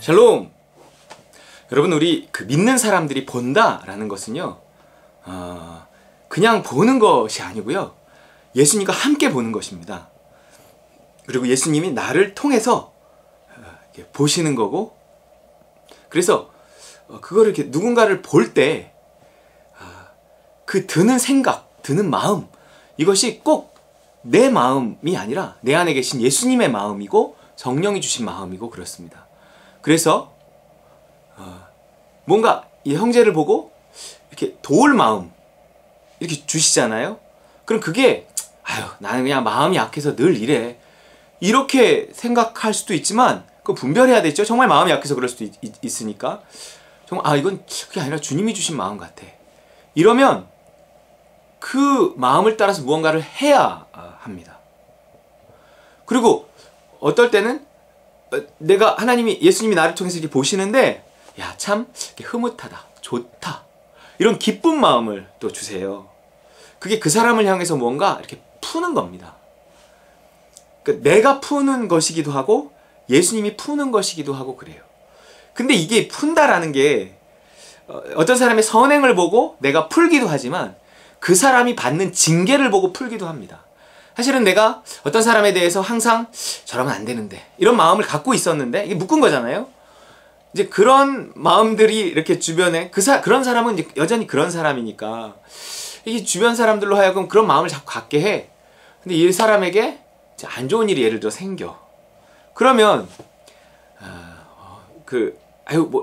샬롬! 여러분, 우리 믿는 사람들이 본다라는 것은요, 그냥 보는 것이 아니고요, 예수님과 함께 보는 것입니다. 그리고 예수님이 나를 통해서 보시는 거고, 그래서 그거를 이렇게 누군가를 볼 때 그 드는 생각, 드는 마음, 이것이 꼭 내 마음이 아니라 내 안에 계신 예수님의 마음이고 성령이 주신 마음이고 그렇습니다. 그래서 뭔가 이 형제를 보고 이렇게 도울 마음 이렇게 주시잖아요. 그럼 그게 나는 그냥 마음이 약해서 늘 이래, 이렇게 생각할 수도 있지만 그거 분별해야 되죠. 정말 마음이 약해서 그럴 수도 있으니까 정말 이건 그게 아니라 주님이 주신 마음 같아, 이러면 그 마음을 따라서 무언가를 해야 합니다. 그리고 어떨 때는 내가 예수님이 나를 통해서 이렇게 보시는데 참 흐뭇하다, 좋다, 이런 기쁜 마음을 또 주세요. 그게 그 사람을 향해서 뭔가 이렇게 푸는 겁니다. 그러니까 내가 푸는 것이기도 하고 예수님이 푸는 것이기도 하고 그래요. 근데 이게 푼다라는 게 어떤 사람의 선행을 보고 내가 풀기도 하지만 그 사람이 받는 징계를 보고 풀기도 합니다. 사실은 내가 어떤 사람에 대해서 항상 저러면 안 되는데 이런 마음을 갖고 있었는데 이게 묶은 거잖아요. 이제 그런 마음들이 이렇게 주변에 그런 사람은 이제 여전히 그런 사람이니까 이게 주변 사람들로 하여금 그런 마음을 자꾸 갖게 해. 근데 이 사람에게 안 좋은 일이 예를 들어 생겨. 그러면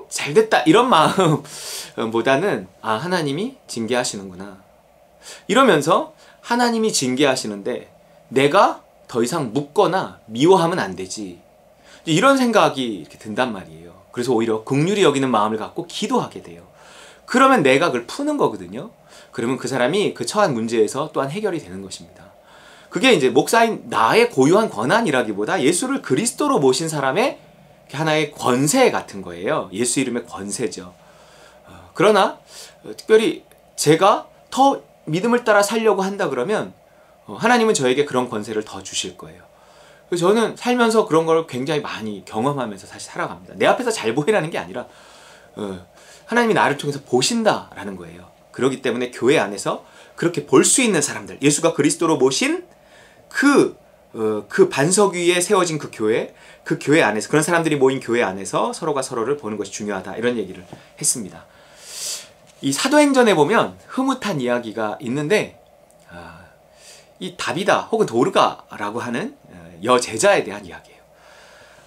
잘됐다 이런 마음보다는 하나님이 징계하시는구나 이러면서 하나님이 징계하시는데 내가 더 이상 묻거나 미워하면 안 되지, 이런 생각이 이렇게 든단 말이에요. 그래서 오히려 긍휼히 여기는 마음을 갖고 기도하게 돼요. 그러면 내가 그걸 푸는 거거든요. 그러면 그 사람이 그 처한 문제에서 또한 해결이 되는 것입니다. 그게 이제 목사인 나의 고유한 권한이라기보다 예수를 그리스도로 모신 사람의 하나의 권세 같은 거예요. 예수 이름의 권세죠. 그러나 특별히 제가 더 믿음을 따라 살려고 한다 그러면 하나님은 저에게 그런 권세를 더 주실 거예요. 그래서 저는 살면서 그런 걸 굉장히 많이 경험하면서 사실 살아갑니다. 내 앞에서 잘 보이라는 게 아니라 하나님이 나를 통해서 보신다라는 거예요. 그렇기 때문에 교회 안에서 그렇게 볼 수 있는 사람들, 예수가 그리스도로 모신 그 반석 위에 세워진 그 교회 안에서, 그런 사람들이 모인 교회 안에서 서로가 서로를 보는 것이 중요하다, 이런 얘기를 했습니다. 이 사도행전에 보면 흐뭇한 이야기가 있는데 이 다비다 혹은 도르가라고 하는 여제자에 대한 이야기예요.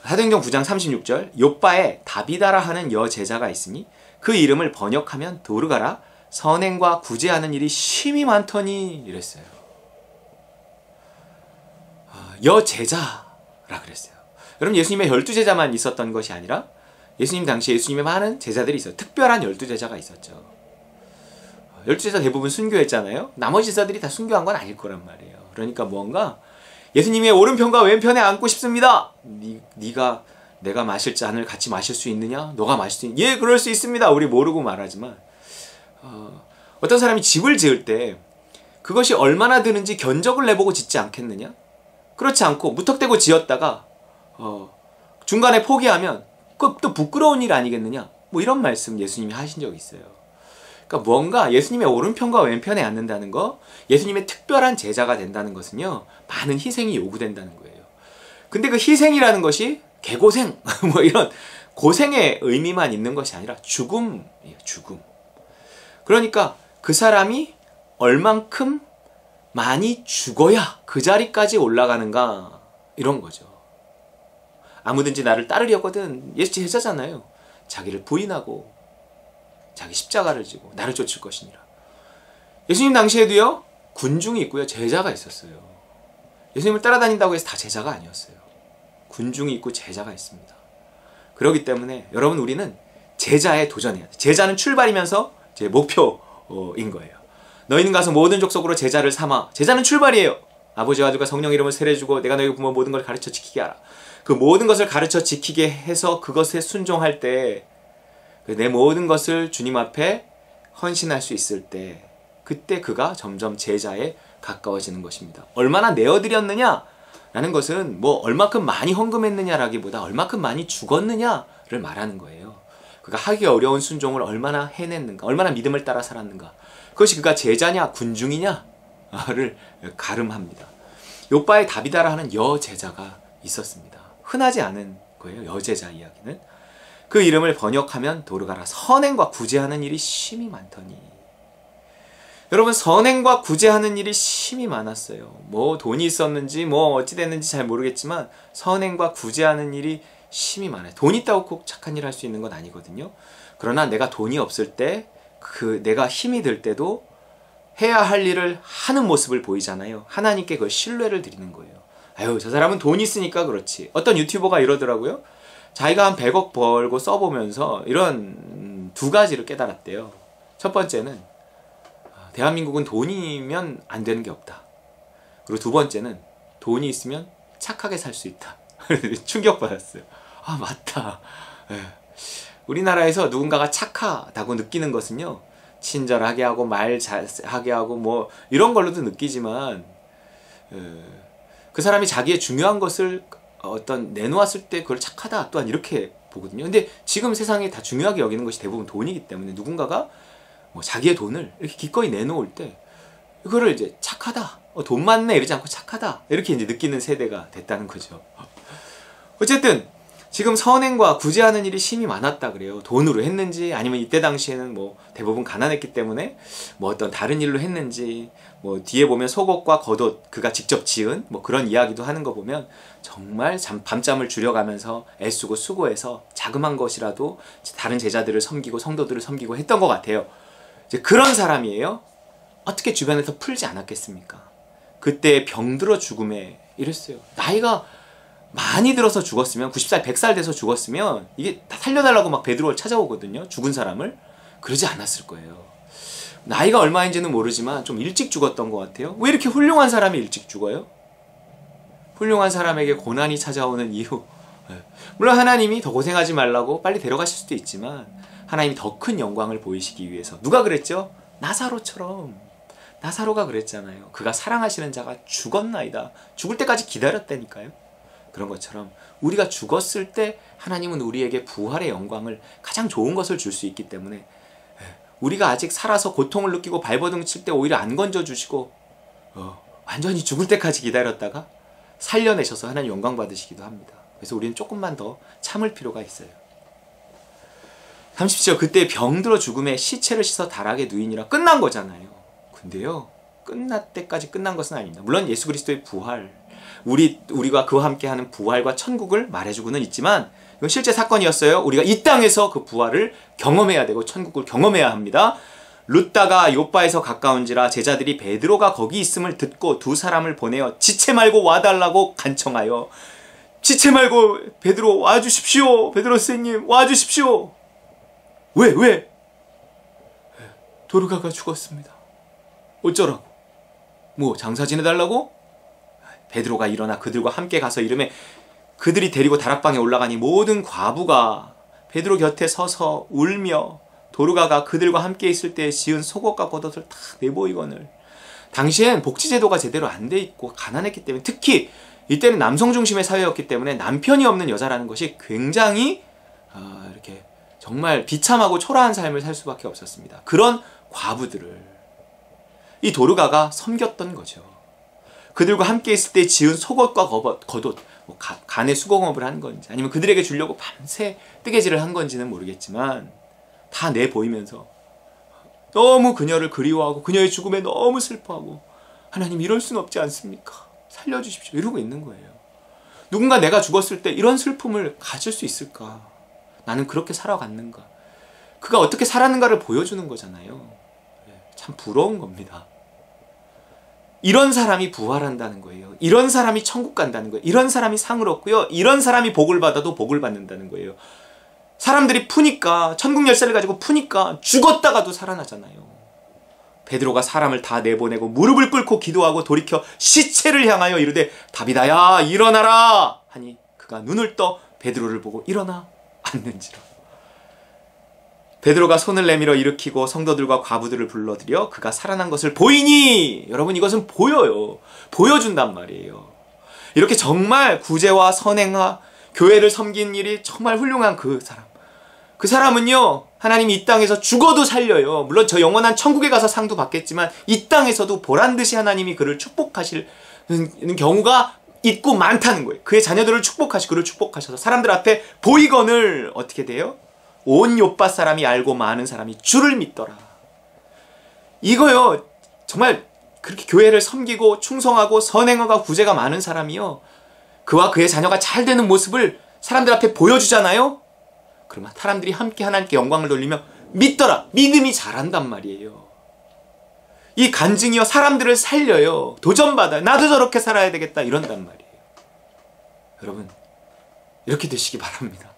사도행전 9장 36절, 요빠에 다비다라 하는 여제자가 있으니 그 이름을 번역하면 도르가라, 선행과 구제하는 일이 심히 많더니 이랬어요. 여제자라 그랬어요. 여러분, 예수님의 12제자만 있었던 것이 아니라 예수님 당시에 예수님의 많은 제자들이 있어요. 특별한 12제자가 있었죠. 12제자 대부분 순교했잖아요. 나머지 제자들이 다 순교한 건 아닐 거란 말이에요. 그러니까 뭔가 예수님의 오른편과 왼편에 앉고 싶습니다. 네가 내가 마실 잔을 같이 마실 수 있느냐? 너가 마실 수 있느냐? 예, 그럴 수 있습니다. 우리 모르고 말하지만 어떤 사람이 집을 지을 때 그것이 얼마나 드는지 견적을 내보고 짓지 않겠느냐? 그렇지 않고 무턱대고 지었다가 중간에 포기하면 그거 또 부끄러운 일 아니겠느냐? 뭐 이런 말씀 예수님이 하신 적이 있어요. 그러니까 뭔가 예수님의 오른편과 왼편에 앉는다는 거, 예수님의 특별한 제자가 된다는 것은요, 많은 희생이 요구된다는 거예요. 근데 그 희생이라는 것이 개고생 뭐 이런 고생의 의미만 있는 것이 아니라 죽음이에요. 죽음. 그러니까 그 사람이 얼만큼 많이 죽어야 그 자리까지 올라가는가, 이런 거죠. 아무든지 나를 따르려거든, 예수 제자잖아요. 자기를 부인하고 자기 십자가를 지고 나를 쫓을 것이니라. 예수님 당시에도요, 군중이 있고요, 제자가 있었어요. 예수님을 따라다닌다고 해서 다 제자가 아니었어요. 군중이 있고 제자가 있습니다. 그렇기 때문에 여러분, 우리는 제자에 도전해야 돼. 제자는 출발이면서 제 목표인 거예요. 너희는 가서 모든 족속으로 제자를 삼아. 제자는 출발이에요. 아버지와 아들과 성령 이름을 세례주고 내가 너희에게 부모 모든 걸 가르쳐 지키게 하라. 그 모든 것을 가르쳐 지키게 해서 그것에 순종할 때, 내 모든 것을 주님 앞에 헌신할 수 있을 때, 그때 그가 점점 제자에 가까워지는 것입니다. 얼마나 내어드렸느냐 라는 것은 뭐 얼마큼 많이 헌금했느냐라기보다 얼마큼 많이 죽었느냐라는 말하는 거예요. 그가 하기 어려운 순종을 얼마나 해냈는가, 얼마나 믿음을 따라 살았는가. 그것이 그가 제자냐 군중이냐를 가름합니다. 요바의 다비다라 하는 여제자가 있었습니다. 흔하지 않은 거예요. 여제자 이야기는. 그 이름을 번역하면 도르가라. 선행과 구제하는 일이 심히 많더니. 여러분, 선행과 구제하는 일이 심히 많았어요. 뭐 돈이 있었는지 뭐 어찌 됐는지 잘 모르겠지만 선행과 구제하는 일이 심히 많아요. 돈 있다고 꼭 착한 일 할 수 있는 건 아니거든요. 그러나 내가 돈이 없을 때, 내가 힘이 들 때도 해야 할 일을 하는 모습을 보이잖아요. 하나님께 그걸 신뢰를 드리는 거예요. 아유, 저 사람은 돈이 있으니까 그렇지. 어떤 유튜버가 이러더라고요. 자기가 한 100억 벌고 써보면서 이런 두 가지를 깨달았대요. 첫 번째는 대한민국은 돈이면 안 되는 게 없다. 그리고 두 번째는 돈이 있으면 착하게 살 수 있다. 충격받았어요. 아, 맞다. 우리나라에서 누군가가 착하다고 느끼는 것은요, 친절하게 하고 말 잘하게 하고 뭐 이런 걸로도 느끼지만 그 사람이 자기의 중요한 것을 어떤 내놓았을 때 그걸 착하다 또한 이렇게 보거든요. 근데 지금 세상에 다 중요하게 여기는 것이 대부분 돈이기 때문에 누군가가 뭐 자기의 돈을 이렇게 기꺼이 내놓을 때 그거를 이제 착하다, 돈 많네 이러지 않고 착하다 이렇게 이제 느끼는 세대가 됐다는 거죠. 어쨌든 지금 선행과 구제하는 일이 심히 많았다 그래요. 돈으로 했는지 아니면 이때 당시에는 뭐 대부분 가난했기 때문에 뭐 어떤 다른 일로 했는지, 뭐 뒤에 보면 속옷과 겉옷 그가 직접 지은 뭐 그런 이야기도 하는 거 보면 정말 밤잠을 줄여가면서 애쓰고 수고해서 자그만 것이라도 다른 제자들을 섬기고 성도들을 섬기고 했던 것 같아요. 이제 그런 사람이에요. 어떻게 주변에서 풀지 않았겠습니까? 그때 병들어 죽음에 이랬어요. 나이가 많이 들어서 죽었으면 90살, 100살 돼서 죽었으면 이게 다 살려달라고 막 베드로를 찾아오거든요. 죽은 사람을. 그러지 않았을 거예요. 나이가 얼마인지는 모르지만 좀 일찍 죽었던 것 같아요. 왜 이렇게 훌륭한 사람이 일찍 죽어요? 훌륭한 사람에게 고난이 찾아오는 이유. 물론 하나님이 더 고생하지 말라고 빨리 데려가실 수도 있지만 하나님이 더 큰 영광을 보이시기 위해서. 누가 그랬죠? 나사로처럼. 나사로가 그랬잖아요. 그가 사랑하시는 자가 죽었나이다. 죽을 때까지 기다렸다니까요. 그런 것처럼 우리가 죽었을 때 하나님은 우리에게 부활의 영광을, 가장 좋은 것을 줄 수 있기 때문에 우리가 아직 살아서 고통을 느끼고 발버둥 칠 때 오히려 안 건져주시고 완전히 죽을 때까지 기다렸다가 살려내셔서 하나님 영광 받으시기도 합니다. 그래서 우리는 조금만 더 참을 필요가 있어요. 30절, 그때 병들어 죽음에 시체를 씻어 다락에 누이니라. 끝난 거잖아요. 근데요, 끝날 때까지 끝난 것은 아닙니다. 물론 예수 그리스도의 부활, 우리가 그와 함께하는 부활과 천국을 말해주고는 있지만 이건 실제 사건이었어요. 우리가 이 땅에서 그 부활을 경험해야 되고 천국을 경험해야 합니다. 룻다가 요바에서 가까운지라 제자들이 베드로가 거기 있음을 듣고 두 사람을 보내어 지체 말고 와달라고 간청하여, 지체 말고 베드로 와주십시오. 베드로 선생님 와주십시오. 왜? 도르가가 죽었습니다. 어쩌라고? 뭐 장사 지내달라고? 베드로가 일어나 그들과 함께 가서 이름에 그들이 데리고 다락방에 올라가니 모든 과부가 베드로 곁에 서서 울며 도르가가 그들과 함께 있을 때 지은 속옷과 겉옷을 다 내보이거늘. 당시엔 복지제도가 제대로 안 돼 있고 가난했기 때문에, 특히 이때는 남성 중심의 사회였기 때문에 남편이 없는 여자라는 것이 굉장히 이렇게 정말 비참하고 초라한 삶을 살 수밖에 없었습니다. 그런 과부들을 이 도르가가 섬겼던 거죠. 그들과 함께 있을 때 지은 속옷과 겉옷, 뭐 간의 수공업을 한 건지 아니면 그들에게 주려고 밤새 뜨개질을 한 건지는 모르겠지만 다 내보이면서 너무 그녀를 그리워하고 그녀의 죽음에 너무 슬퍼하고, 하나님 이럴 순 없지 않습니까? 살려주십시오. 이러고 있는 거예요. 누군가 내가 죽었을 때 이런 슬픔을 가질 수 있을까? 나는 그렇게 살아갔는가? 그가 어떻게 살았는가를 보여주는 거잖아요. 참 부러운 겁니다. 이런 사람이 부활한다는 거예요. 이런 사람이 천국 간다는 거예요. 이런 사람이 상을 얻고요. 이런 사람이 복을 받아도 복을 받는다는 거예요. 사람들이 푸니까, 천국 열쇠를 가지고 푸니까 죽었다가도 살아나잖아요. 베드로가 사람을 다 내보내고 무릎을 꿇고 기도하고 돌이켜 시체를 향하여 이르되 다비다야 일어나라 하니 그가 눈을 떠 베드로를 보고 일어나 앉는지라. 베드로가 손을 내밀어 일으키고 성도들과 과부들을 불러들여 그가 살아난 것을 보이니, 여러분 이것은 보여요. 보여준단 말이에요. 이렇게 정말 구제와 선행과 교회를 섬긴 일이 정말 훌륭한 그 사람. 그 사람은요, 하나님이 이 땅에서 죽어도 살려요. 물론 저 영원한 천국에 가서 상도 받겠지만 이 땅에서도 보란듯이 하나님이 그를 축복하시는 경우가 있고 많다는 거예요. 그의 자녀들을 축복하시고 그를 축복하셔서 사람들 앞에 보이거늘 어떻게 돼요? 온 요빠 사람이 알고 많은 사람이 주를 믿더라. 이거요, 정말 그렇게 교회를 섬기고 충성하고 선행어가 구제가 많은 사람이요, 그와 그의 자녀가 잘 되는 모습을 사람들 앞에 보여주잖아요. 그러면 사람들이 함께 하나님께 영광을 돌리며 믿더라. 믿음이 자란단 말이에요. 이 간증이요, 사람들을 살려요. 도전받아요. 나도 저렇게 살아야 되겠다 이런단 말이에요. 여러분, 이렇게 되시기 바랍니다.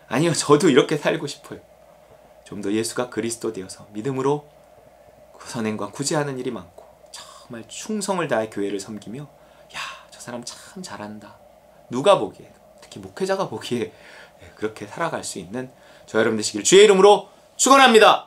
아니요, 저도 이렇게 살고 싶어요. 좀 더 예수가 그리스도 되어서 믿음으로 선행과 구제하는 일이 많고 정말 충성을 다해 교회를 섬기며, 야, 저 사람 참 잘한다, 누가 보기에, 특히 목회자가 보기에 그렇게 살아갈 수 있는 저 여러분 되시길 주의 이름으로 축원합니다.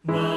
나